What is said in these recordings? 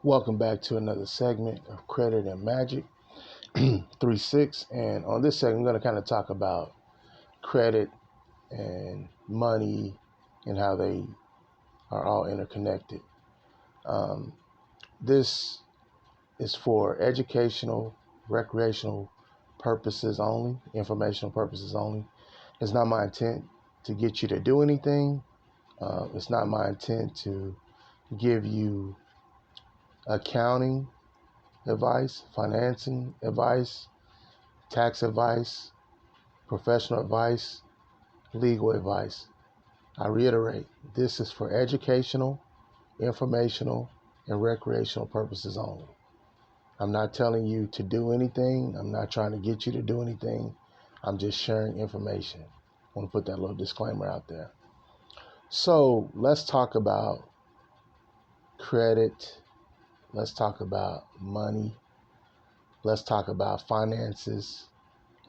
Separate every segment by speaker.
Speaker 1: Welcome back to another segment of Credit and Magic 3-6. And on this segment, I'm going to kind of talk about credit and money and how they are all interconnected. Um, this is for educational, recreational purposes only, informational purposes only. It's not my intent to get you to do anything. It's not my intent to give you accounting advice, financing advice, tax advice, professional advice, legal advice. I reiterate, this is for educational, informational, and recreational purposes only. I'm not telling you to do anything. I'm not trying to get you to do anything. I'm just sharing information. I want to put that little disclaimer out there. So let's talk about credit. Let's talk about money. Let's talk about finances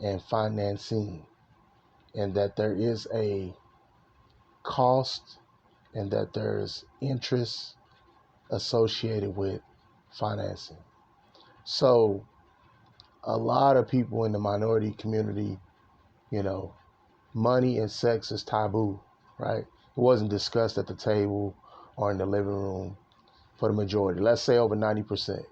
Speaker 1: and financing, and that there is a cost and that there's interest associated with financing. So a lot of people in the minority community, money and sex is taboo, right? It wasn't discussed at the table or in the living room for the majority. Let's say over 90%.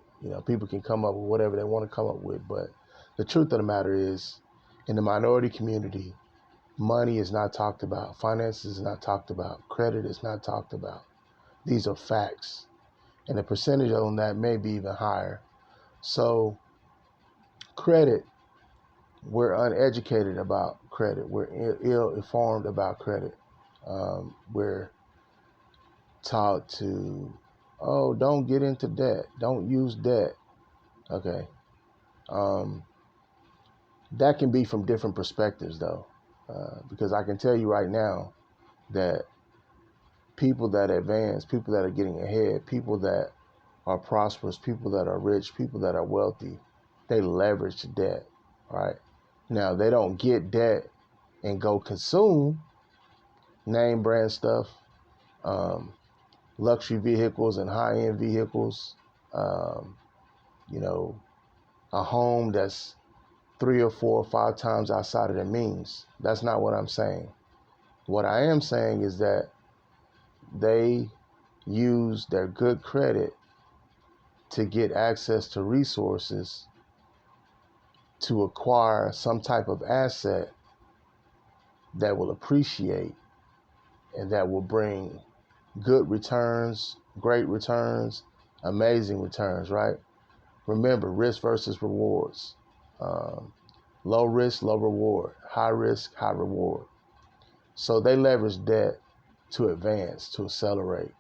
Speaker 1: People can come up with whatever they want to come up with, but the truth of the matter is, in the minority community, money is not talked about. Finances is not talked about. Credit is not talked about. These are facts. And the percentage on that may be even higher. So credit, we're uneducated about credit. We're ill-informed about credit. We're taught to, don't get into debt. Don't use debt. Okay. That can be from different perspectives, though, because I can tell you right now that people that advance, people that are getting ahead, people that are prosperous, people that are rich, people that are wealthy, they leverage debt, right? Now, they don't get debt and go consume name brand stuff, luxury vehicles and high-end vehicles, um, a home that's 3 or 4 or 5 times outside of their means. That's not what I'm saying. What I am saying is that they use their good credit to get access to resources to acquire some type of asset that will appreciate and that will bring good returns, great returns, amazing returns, right? Remember, risk versus rewards. Low risk, low reward. High risk, high reward. So they leverage debt to advance, to accelerate,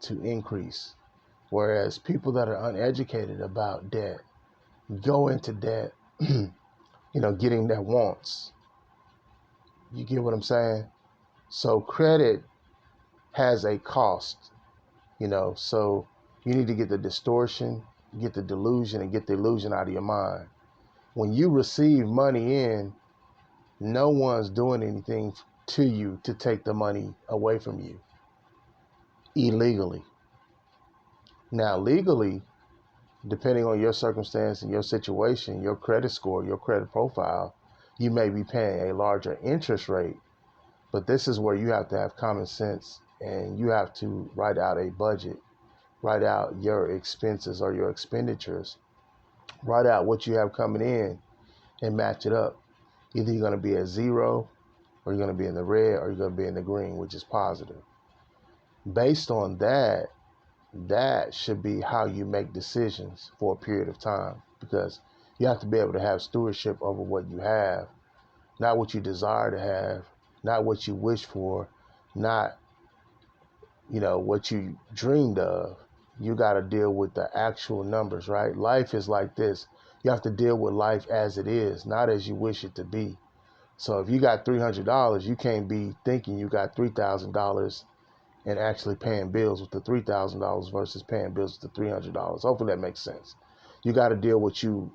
Speaker 1: to increase. Whereas people that are uneducated about debt go into debt, getting their wants. You get what I'm saying? So credit has a cost, so you need to get the distortion, get the delusion, and get the illusion out of your mind. When you receive money in, no one's doing anything to you to take the money away from you illegally. Now, legally, depending on your circumstance and your situation, your credit score, your credit profile, you may be paying a larger interest rate. But this is where you have to have common sense and you have to write out a budget, write out your expenses or your expenditures, write out what you have coming in and match it up. Either you're going to be at zero or you're going to be in the red or you're going to be in the green, which is positive. Based on that, that should be how you make decisions for a period of time, because you have to be able to have stewardship over what you have, not what you desire to have, not what you wish for, not what you dreamed of. You got to deal with the actual numbers, right? Life is like this. You have to deal with life as it is, not as you wish it to be. So if you got $300, you can't be thinking you got $3,000 and actually paying bills with the $3,000 versus paying bills with the $300. Hopefully that makes sense. You got to deal with what you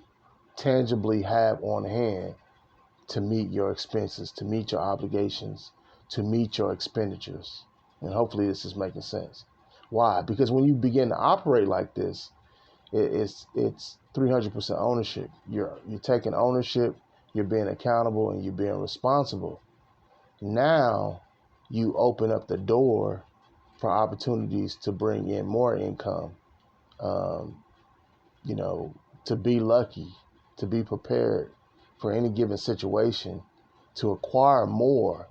Speaker 1: tangibly have on hand to meet your expenses, to meet your obligations, to meet your expenditures. And hopefully this is making sense. Why? Because when you begin to operate like this, It's 300% ownership. You're taking ownership. You're being accountable and you're being responsible. Now you open up the door for opportunities to bring in more income. Um, you know, to be lucky, to be prepared for any given situation, to acquire more.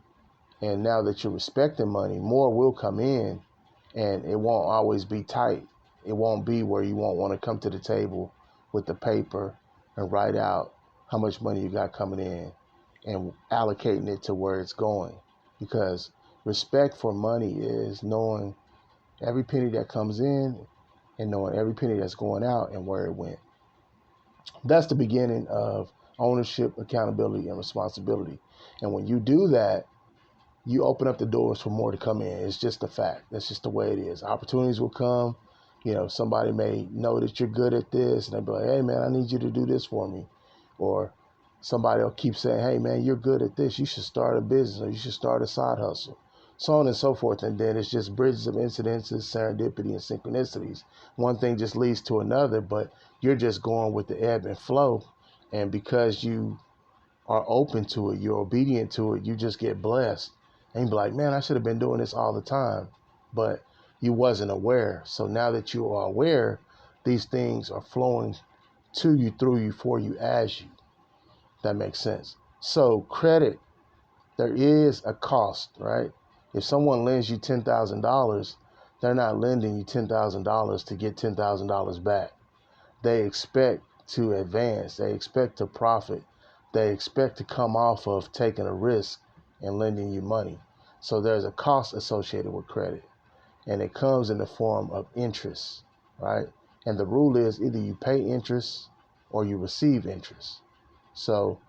Speaker 1: And now that you're respecting money, more will come in, and it won't always be tight. It won't be where you won't want to come to the table with the paper and write out how much money you got coming in and allocating it to where it's going. Because respect for money is knowing every penny that comes in and knowing every penny that's going out and where it went. That's the beginning of ownership, accountability, and responsibility. And when you do that, you open up the doors for more to come in. It's just a fact. That's just the way it is. Opportunities will come. You know, somebody may know that you're good at this and they'll be like, hey, man, I need you to do this for me. Or somebody will keep saying, hey, man, you're good at this. You should start a business or you should start a side hustle. So on and so forth. And then it's just bridges of incidences, serendipity, and synchronicities. One thing just leads to another, but you're just going with the ebb and flow. And because you are open to it, you're obedient to it, you just get blessed. And you be like, man, I should have been doing this all the time. But you wasn't aware. So now that you are aware, these things are flowing to you, through you, for you, as you. That makes sense. So credit, there is a cost, right? If someone lends you $10,000, they're not lending you $10,000 to get $10,000 back. They expect to advance. They expect to profit. They expect to come off of taking a risk and lending you money. So there's a cost associated with credit, and it comes in the form of interest, right? And the rule is either you pay interest or you receive interest. So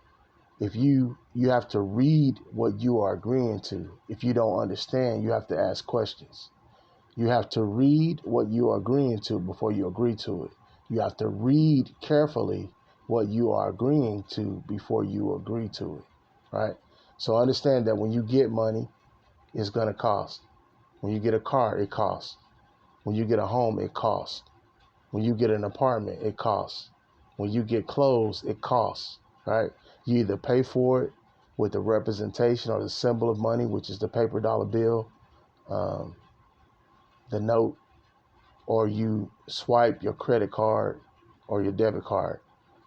Speaker 1: if you have to read what you are agreeing to. If you don't understand, you have to ask questions. You have to read what you are agreeing to before you agree to it. You have to read carefully what you are agreeing to before you agree to it, right? So understand that when you get money, it's going to cost. When you get a car, it costs. When you get a home, it costs. When you get an apartment, it costs. When you get clothes, it costs, right? You either pay for it with the representation or the symbol of money, which is the paper dollar bill, the note, or you swipe your credit card or your debit card.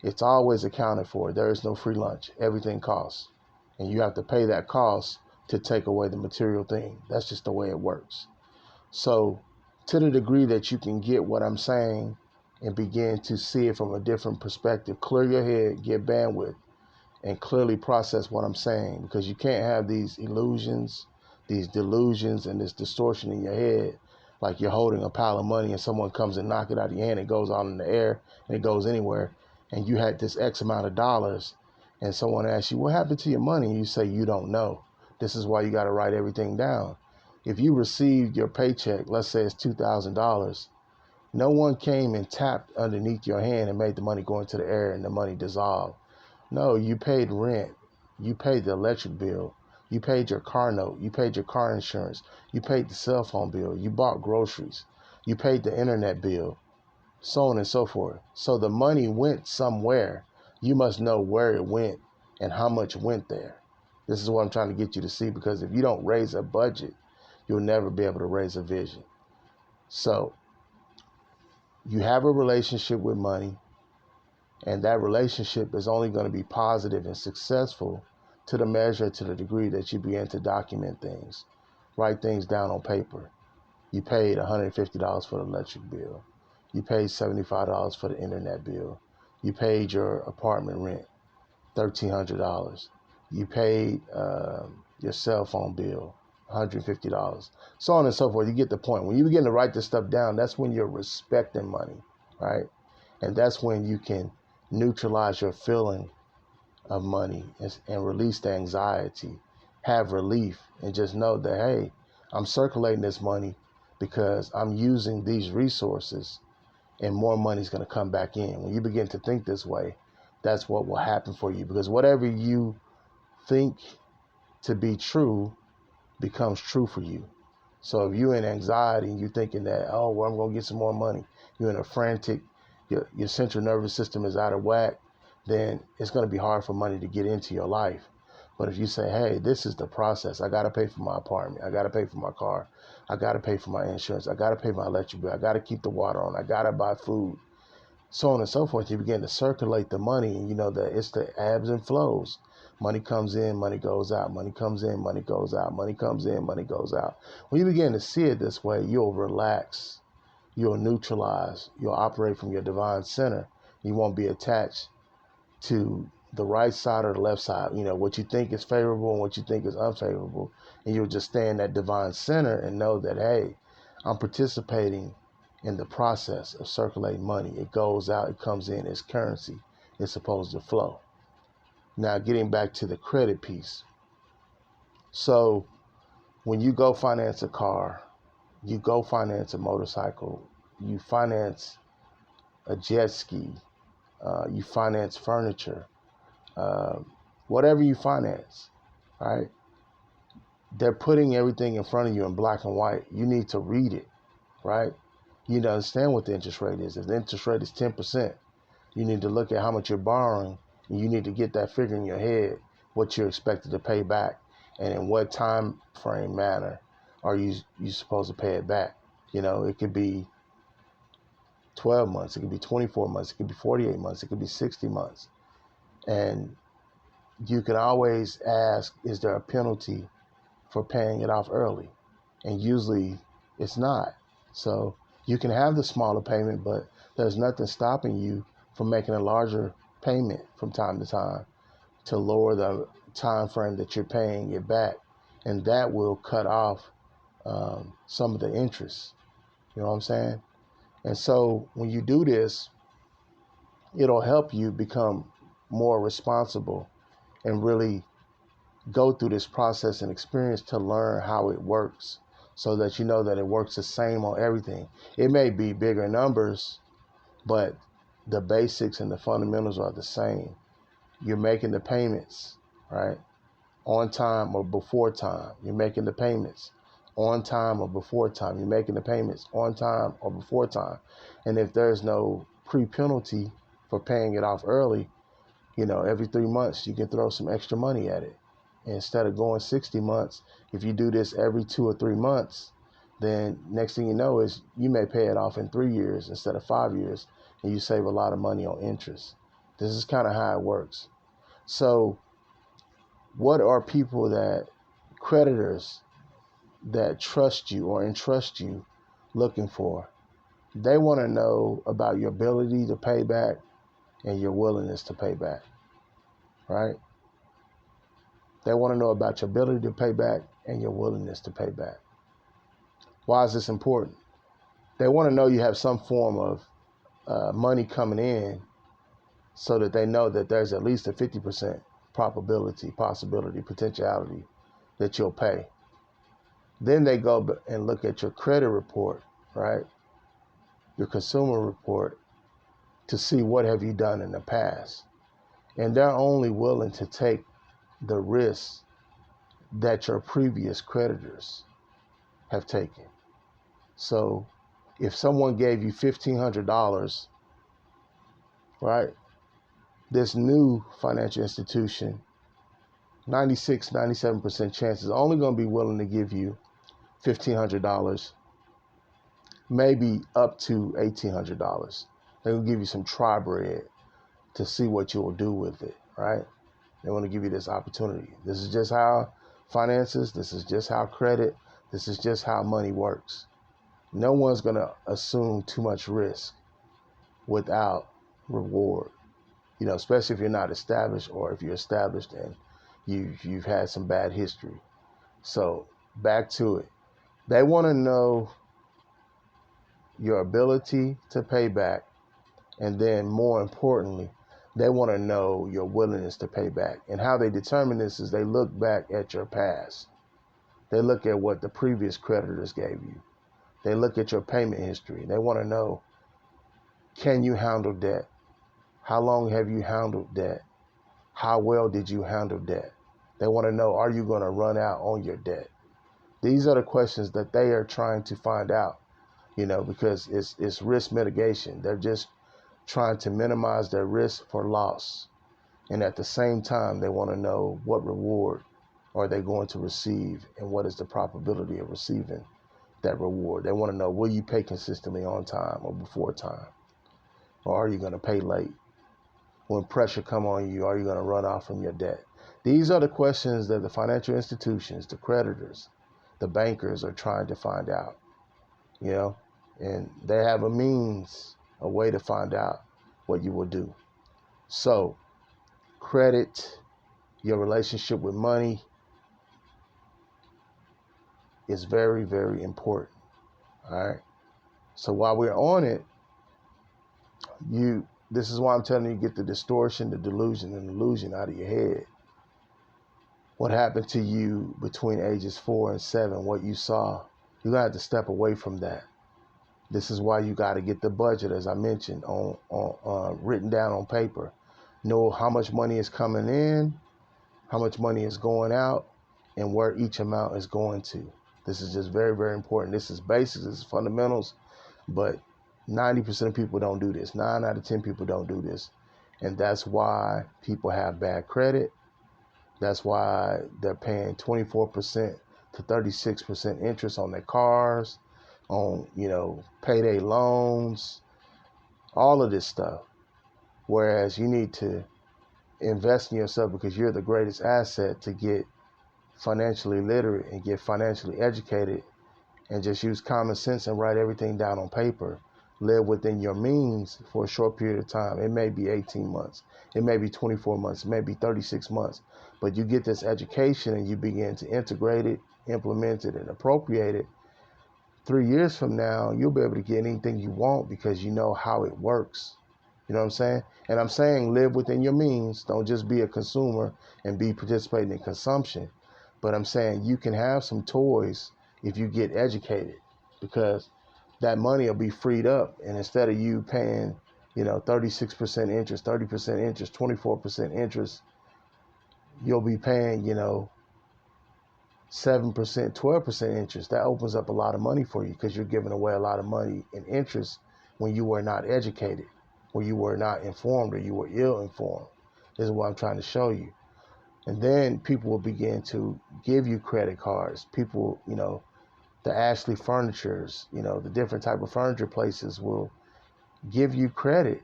Speaker 1: It's always accounted for. There is no free lunch. Everything costs. And you have to pay that cost to take away the material thing. That's just the way it works. So to the degree that you can get what I'm saying and begin to see it from a different perspective, clear your head, get bandwidth, and clearly process what I'm saying, because you can't have these illusions, these delusions, and this distortion in your head like you're holding a pile of money and someone comes and knock it out of your hand. It goes out in the air and it goes anywhere. And you had this X amount of dollars and someone asks you, what happened to your money? And you say, you don't know. This is why you got to write everything down. If you received your paycheck, let's say it's $2,000, no one came and tapped underneath your hand and made the money go into the air and the money dissolved. No, you paid rent. You paid the electric bill. You paid your car note. You paid your car insurance. You paid the cell phone bill. You bought groceries. You paid the internet bill, so on and so forth. So the money went somewhere. You must know where it went and how much went there. This is what I'm trying to get you to see, because if you don't raise a budget, you'll never be able to raise a vision. So you have a relationship with money, and that relationship is only going to be positive and successful to the measure, to the degree that you begin to document things, write things down on paper. You paid $150 for the electric bill. You paid $75 for the internet bill. You paid your apartment rent, $1,300. You paid your cell phone bill, $150. So on and so forth. You get the point. When you begin to write this stuff down, that's when you're respecting money, right? And that's when you can neutralize your feeling of money and release the anxiety, have relief, and just know that, hey, I'm circulating this money because I'm using these resources and more money is going to come back in. When you begin to think this way, that's what will happen for you, because whatever you think to be true becomes true for you. So if you're in anxiety and you're thinking that, oh, well, I'm going to get some more money, you're in a frantic, your central nervous system is out of whack, then it's going to be hard for money to get into your life. But if you say, hey, this is the process. I got to pay for my apartment. I got to pay for my car. I got to pay for my insurance. I got to pay my electric bill. I got to keep the water on. I got to buy food. So on and so forth. You begin to circulate the money, and you know that it's the ebbs and flows. Money comes in, money goes out. Money comes in, money goes out. Money comes in, money goes out. When you begin to see it this way, you'll relax. You'll neutralize. You'll operate from your divine center. You won't be attached to the right side or the left side. You know, what you think is favorable and what you think is unfavorable. And you'll just stay in that divine center and know that, hey, I'm participating in the process of circulating money. It goes out, it comes in, it's currency. It's supposed to flow. Now, getting back to the credit piece. So when you go finance a car, you go finance a motorcycle, you finance a jet ski, you finance furniture, whatever you finance, right? They're putting everything in front of you in black and white. You need to read it, right? You need to understand what the interest rate is. If the interest rate is 10%, you need to look at how much you're borrowing, and you need to get that figure in your head, what you're expected to pay back, and in what time frame manner are you supposed to pay it back. You know, it could be 12 months, it could be 24 months, it could be 48 months, it could be 60 months. And you can always ask, is there a penalty for paying it off early? And usually it's not. So you can have the smaller payment, but there's nothing stopping you from making a larger payment from time to time to lower the time frame that you're paying it back. And that will cut off some of the interest. You know what I'm saying? And so when you do this, it'll help you become more responsible and really go through this process and experience to learn how it works, so that you know that it works the same on everything. It may be bigger numbers, but the basics and the fundamentals are the same. You're making the payments, right, on time or before time. You're making the payments on time or before time. You're making the payments on time or before time. And if there's no pre-penalty for paying it off early, you know, every 3 months you can throw some extra money at it. Instead of going 60 months, if you do this every 2 or 3 months, then next thing you know is you may pay it off in 3 years instead of 5 years, and you save a lot of money on interest. This is kind of how it works. So what are people that, creditors that trust you or entrust you, looking for? They want to know about your ability to pay back and your willingness to pay back, right? They want to know about your ability to pay back and your willingness to pay back. Why is this important? They want to know you have some form of money coming in, so that they know that there's at least a 50% possibility, potentiality that you'll pay. Then they go and look at your credit report, right? Your consumer report, to see what have you done in the past. And they're only willing to take the risks that your previous creditors have taken. So if someone gave you $1,500, right, this new financial institution, 97% chance is only going to be willing to give you $1,500, maybe up to $1,800. They're going to give you some try bread to see what you will do with it, right? They want to give you this opportunity. This is just how finances, this is just how credit, this is just how money works. No one's going to assume too much risk without reward. You know, especially if you're not established, or if you're established and you've had some bad history. So back to it. They want to know your ability to pay back, and then more importantly, they want to know your willingness to pay back. And how they determine this is they look back at your past. They look at what the previous creditors gave you. They look at your payment history. They want to know, can you handle debt? How long have you handled debt? How well did you handle debt? They want to know, are you going to run out on your debt? These are the questions that they are trying to find out, you know, because it's risk mitigation. They're just trying to minimize their risk for loss. And at the same time, they want to know what reward are they going to receive and what is the probability of receiving that reward. They want to know, will you pay consistently on time or before time? Or are you going to pay late? When pressure come on you, are you going to run off from your debt? These are the questions that the financial institutions, the creditors, the bankers are trying to find out, and they have a way to find out what you will do. So, credit, your relationship with money is very, very important. All right. So while we're on it, this is why I'm telling you, get the distortion, the delusion, and illusion out of your head. What happened to you between ages 4 and 7, what you saw, you got to step away from that. This is why you got to get the budget, as I mentioned, on written down on paper. Know how much money is coming in, how much money is going out, and where each amount is going to. This is just very, very important. This is basics, this is fundamentals, but 90% of people don't do this. 9 out of 10 people don't do this. And that's why people have bad credit. That's why they're paying 24% to 36% interest on their cars, on, payday loans, all of this stuff. Whereas you need to invest in yourself because you're the greatest asset to get financially literate and get financially educated and just use common sense and write everything down on paper. Live within your means for a short period of time. It may be 18 months. It may be 24 months. It may be 36 months. But you get this education and you begin to integrate it, implement it, and appropriate it. 3 years from now, you'll be able to get anything you want because you know how it works. You know what I'm saying? And I'm saying live within your means. Don't just be a consumer and be participating in consumption. But I'm saying you can have some toys if you get educated, because that money will be freed up. And instead of you paying, 36% interest, 30% interest, 24% interest, you'll be paying, 7%, 12% interest. That opens up a lot of money for you because you're giving away a lot of money in interest when you were not educated, or you were not informed, or you were ill-informed. This is what I'm trying to show you. And then people will begin to give you credit cards. People, the Ashley Furnitures, the different type of furniture places will give you credit,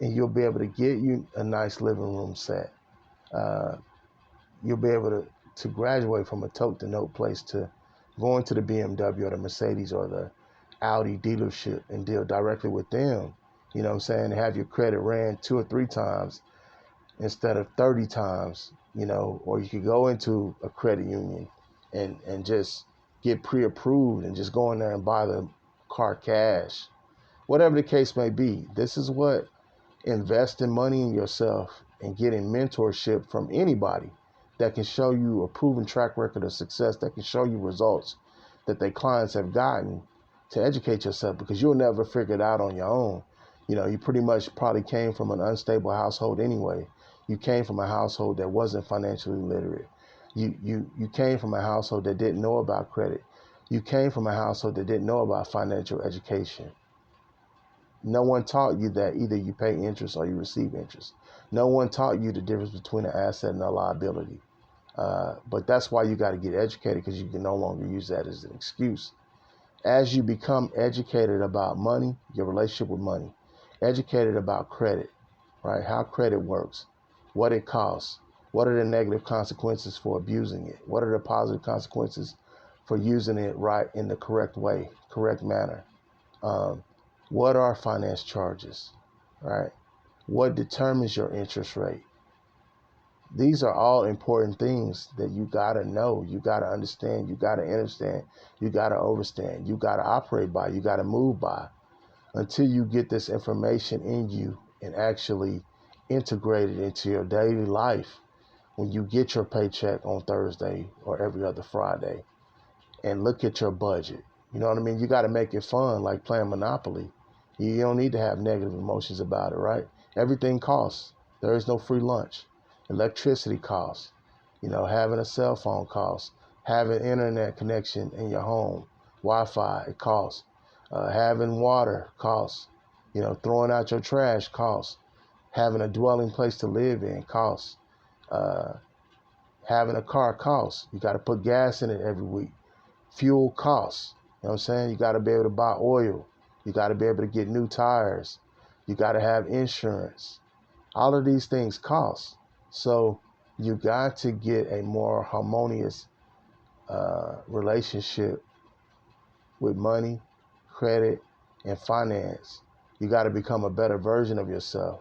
Speaker 1: and you'll be able to get you a nice living room set. You'll be able to graduate from a tote-to-note place to going to the BMW or the Mercedes or the Audi dealership and deal directly with them. You know what I'm saying? Have your credit ran 2 or 3 times instead of 30 times, or you could go into a credit union and just get pre-approved and just go in there and buy the car cash. Whatever the case may be, this is what investing money in yourself and getting mentorship from anybody that can show you a proven track record of success, that can show you results that their clients have gotten, to educate yourself, because you'll never figure it out on your own. You pretty much probably came from an unstable household anyway. You came from a household that wasn't financially literate. You came from a household that didn't know about credit. You came from a household that didn't know about financial education. No one taught you that either you pay interest or you receive interest. No one taught you the difference between an asset and a liability. But that's why you got to get educated, because you can no longer use that as an excuse. As you become educated about money, your relationship with money, educated about credit, right? How credit works, what it costs, what are the negative consequences for abusing it, what are the positive consequences for using it right in the correct way, correct manner. What are finance charges, right? What determines your interest rate? These are all important things that you got to know, you got to understand, you got to understand, you got to overstand, you got to operate by, you got to move by, until you get this information in you and actually integrate it into your daily life. When you get your paycheck on Thursday or every other Friday, and look at your budget, you know what I mean? You got to make it fun, like playing Monopoly. You don't need to have negative emotions about it, right? Everything costs. There is no free lunch. Electricity costs. Having a cell phone costs. Having internet connection in your home, Wi-Fi, it costs. Having water costs. Throwing out your trash costs. Having a dwelling place to live in costs. Having a car costs. You got to put gas in it every week. Fuel costs. You know what I'm saying? You got to be able to buy oil. You got to be able to get new tires. You got to have insurance. All of these things cost. So you got to get a more harmonious relationship with money, credit, and finance. You got to become a better version of yourself.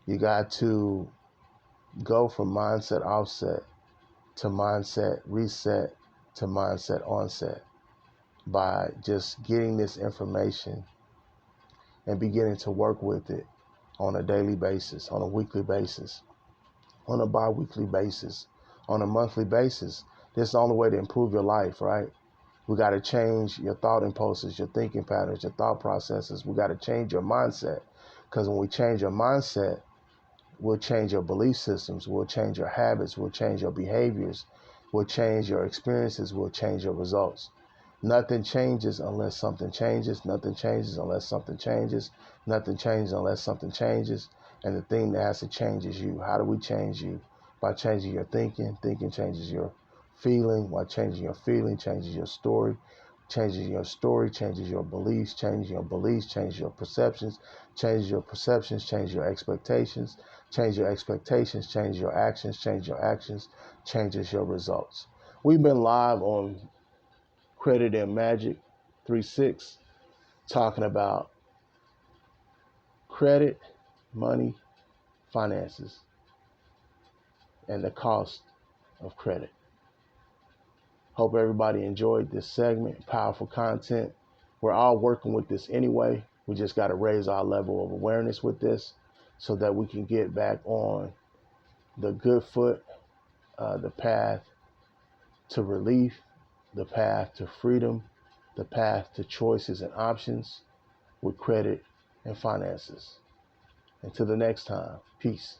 Speaker 1: You got to go from mindset offset to mindset reset to mindset onset by just getting this information and beginning to work with it on a daily basis, on a weekly basis, on a bi-weekly basis, on a monthly basis. This is the only way to improve your life, right? We got to change your thought impulses, your thinking patterns, your thought processes. We got to change your mindset, because when we change your mindset, we'll change your belief systems, we'll change your habits, we'll change your behaviors, we'll change your experiences, we'll change your results. Nothing changes unless something changes. Nothing changes unless something changes. Nothing changes unless something changes. And the thing that has to change is you. How do we change you? By changing your thinking. Thinking changes your feeling. While changing your feeling changes your story. Changing your story changes your beliefs. Changing your beliefs changes your perceptions. Changes your perceptions, change your expectations. Change your expectations, change your actions. Change your actions, changes your results. We've been live on Credit and Magic 3-6 talking about credit, money, finances, and the cost of credit. Hope everybody enjoyed this segment. Powerful content. We're all working with this anyway. We just got to raise our level of awareness with this so that we can get back on the good foot, the path to relief, the path to freedom, the path to choices and options with credit and finances. Until the next time, peace.